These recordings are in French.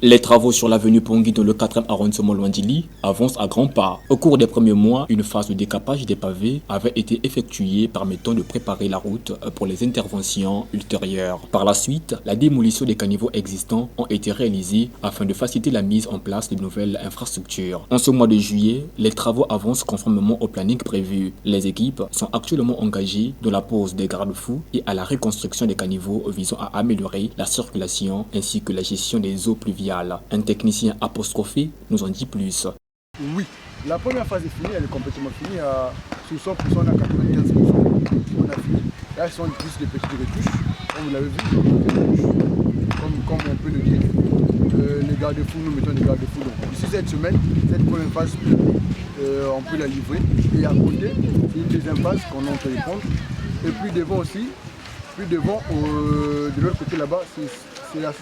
Les travaux sur l'avenue Pongui dans le 4e arrondissement Luandili avancent à grands pas. Au cours des premiers mois, une phase de décapage des pavés avait été effectuée permettant de préparer la route pour les interventions ultérieures. Par la suite, la démolition des caniveaux existants ont été réalisées afin de faciliter la mise en place de nouvelles infrastructures. En ce mois de juillet, les travaux avancent conformément au planning prévu. Les équipes sont actuellement engagées dans la pose des garde-fous et à la reconstruction des caniveaux visant à améliorer la circulation ainsi que la gestion des eaux pluviales. Un technicien apostrophé nous en dit plus. Oui, la première phase est finie, elle est complètement finie. Sur 100%, on a 95%. On a fini. Là, ce sont plus des petites retouches, comme vous l'avez vu, comme on peut le dire. Les garde-fous, nous mettons des garde-fous. Donc, ici, cette semaine, cette première phase, on peut la livrer. Et à côté, une deuxième phase qu'on peut répondre. Et puis devant aussi, de l'autre côté là-bas,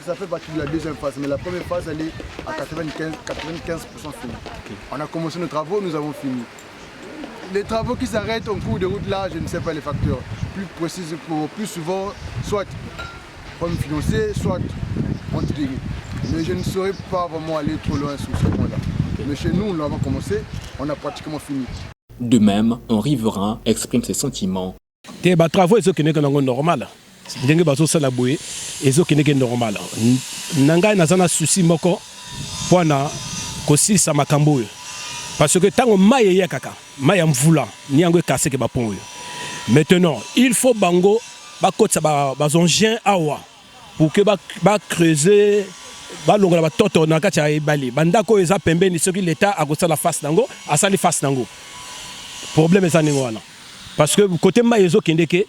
ça fait partie de la deuxième phase, mais la première phase elle est à 95% finie. On a commencé nos travaux, nous avons fini. Les travaux qui s'arrêtent en cours de route là, je ne sais pas les facteurs. Plus souvent, soit problème financier, soit antidégué. Mais je ne saurais pas vraiment aller trop loin sur ce point-là. Mais chez nous, nous avons commencé, on a pratiquement fini. De même, un riverain exprime ses sentiments. Les travaux sont normal. Ndenge bazosala boye ezokendeke normal nanga nazana souci moko pona kosilisa makambo oyo parce que tango maye ya kaka maye mvula ni yango ekaseke ba pont oyo maintenant il faut bango bakotsa bazongien awa pour que ba creuser balongola batoto na kati ya ebali bandako eza pembeni soki l'état akosala face nango asali face nango problème eza ningo wana parce que côté maye ezokendeke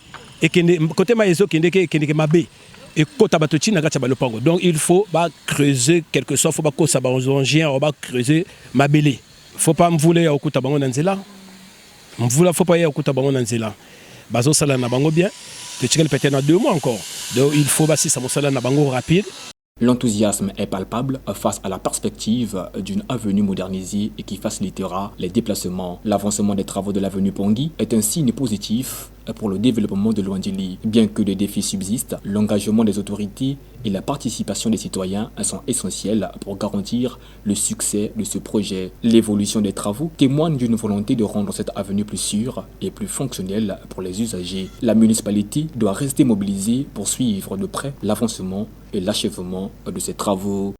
côté maïso qui est mabé et côté batoti n'a pas le pango donc il faut creuser quelque chose faut pas que ça on va creuser mabélé faut pas me vouloir au côté bango nanzela me vouloir faut pas y au côté bango nanzela bazo sala na bango bien que tu peut-être dans 2 mois encore donc il faut si ça mo sala na bango rapide. L'enthousiasme est palpable face à la perspective d'une avenue modernisée et qui facilitera les déplacements. L'avancement des travaux de l'avenue Pongui est un signe positif pour le développement de Luandili. Bien que des défis subsistent, l'engagement des autorités et la participation des citoyens sont essentiels pour garantir le succès de ce projet. L'évolution des travaux témoigne d'une volonté de rendre cette avenue plus sûre et plus fonctionnelle pour les usagers. La municipalité doit rester mobilisée pour suivre de près l'avancement et l'achèvement de ces travaux.